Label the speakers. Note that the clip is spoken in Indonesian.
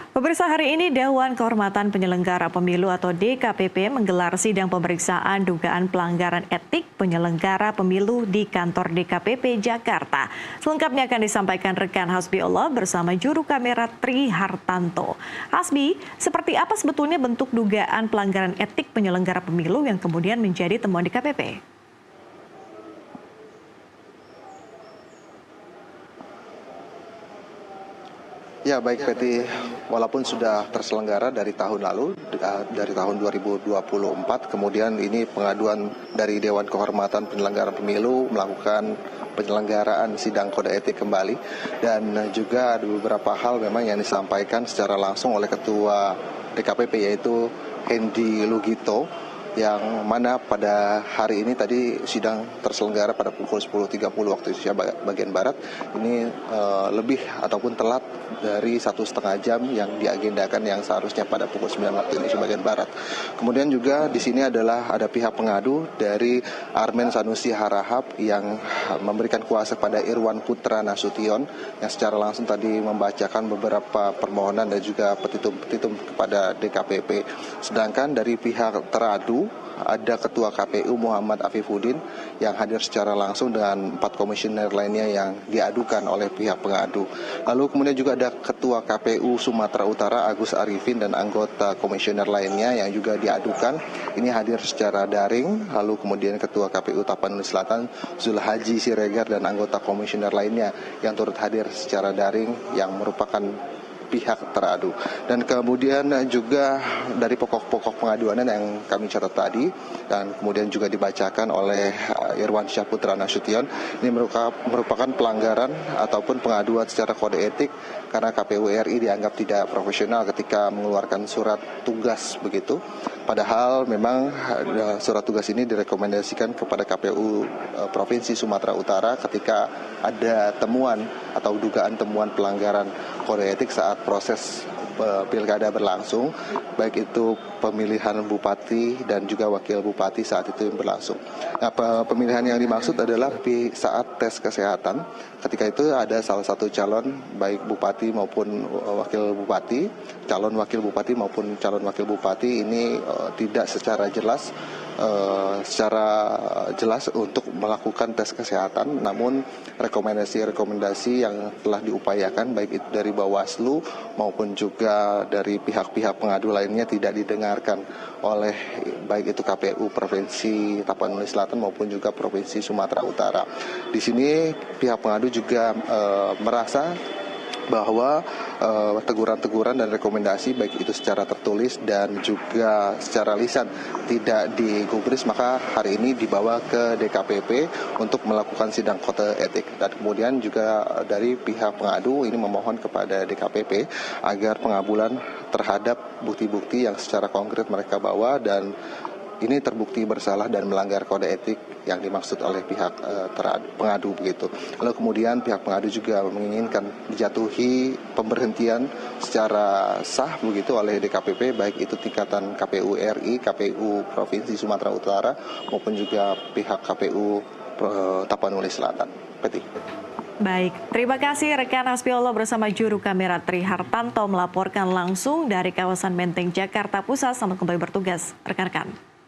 Speaker 1: Pemirsa, hari ini Dewan Kehormatan Penyelenggara Pemilu atau DKPP menggelar sidang pemeriksaan dugaan pelanggaran etik penyelenggara pemilu di kantor DKPP Jakarta. Selengkapnya akan disampaikan rekan Hasbiullah bersama juru kamera Tri Hartanto. Hasbi, seperti apa sebetulnya bentuk dugaan pelanggaran etik penyelenggara pemilu yang kemudian menjadi temuan DKPP?
Speaker 2: Ya baik Peti, walaupun sudah terselenggara dari tahun lalu, dari tahun 2024, kemudian ini pengaduan dari Dewan Kehormatan Penyelenggara Pemilu melakukan penyelenggaraan sidang kode etik kembali, dan juga ada beberapa hal memang yang disampaikan secara langsung oleh Ketua DKPP yaitu Hendy Lugito, yang mana pada hari ini tadi sidang terselenggara pada pukul 10.30 waktu Indonesia bagian Barat. Ini lebih ataupun telat dari 1,5 jam yang diagendakan yang seharusnya pada pukul 9 waktu Indonesia bagian Barat. Kemudian juga di sini adalah ada pihak pengadu dari Armen Sanusi Harahap yang memberikan kuasa pada Irwan Putra Nasution yang secara langsung tadi membacakan beberapa permohonan dan juga petitum kepada DKPP. Sedangkan dari pihak teradu ada Ketua KPU Muhammad Afifuddin yang hadir secara langsung dengan 4 komisioner lainnya yang diadukan oleh pihak pengadu. Lalu kemudian juga ada Ketua KPU Sumatera Utara Agus Arifin dan anggota komisioner lainnya yang juga diadukan. Ini hadir secara daring. Lalu kemudian Ketua KPU Tapanuli Selatan Zulhaji Siregar dan anggota komisioner lainnya yang turut hadir secara daring yang merupakan pihak teradu. Dan kemudian juga dari pokok-pokok pengaduan yang kami catat tadi dan kemudian juga dibacakan oleh Irwan Syahputra Nasution, ini merupakan pelanggaran ataupun pengaduan secara kode etik karena KPU RI dianggap tidak profesional ketika mengeluarkan surat tugas begitu. Padahal memang surat tugas ini direkomendasikan kepada KPU Provinsi Sumatera Utara ketika ada temuan atau dugaan temuan pelanggaran kode etik saat proses pilkada berlangsung, baik itu pemilihan bupati dan juga wakil bupati saat itu yang berlangsung. Nah, pemilihan yang dimaksud adalah saat tes kesehatan, ketika itu ada salah satu calon baik bupati maupun wakil bupati, calon wakil bupati maupun calon wakil bupati ini tidak secara jelas untuk melakukan tes kesehatan, namun rekomendasi-rekomendasi yang telah diupayakan baik itu dari Bawaslu maupun juga dari pihak-pihak pengadu lainnya tidak didengarkan oleh baik itu KPU Provinsi Tapanuli Selatan maupun juga Provinsi Sumatera Utara. Di sini pihak pengadu juga merasa bahwa teguran-teguran dan rekomendasi baik itu secara tertulis dan juga secara lisan tidak digubris, maka hari ini dibawa ke DKPP untuk melakukan sidang kode etik. Dan kemudian juga dari pihak pengadu ini memohon kepada DKPP agar pengabulan terhadap bukti-bukti yang secara konkret mereka bawa dan ini terbukti bersalah dan melanggar kode etik yang dimaksud oleh pihak pengadu begitu. Lalu kemudian pihak pengadu juga menginginkan dijatuhi pemberhentian secara sah begitu oleh DKPP baik itu tingkatan KPU RI, KPU Provinsi Sumatera Utara maupun juga pihak KPU Tapanuli Selatan. Peti.
Speaker 1: Baik, terima kasih rekan Hasbiullah bersama juru kamera Tri Hartanto melaporkan langsung dari kawasan Menteng, Jakarta Pusat. Selamat kembali bertugas, rekan-rekan.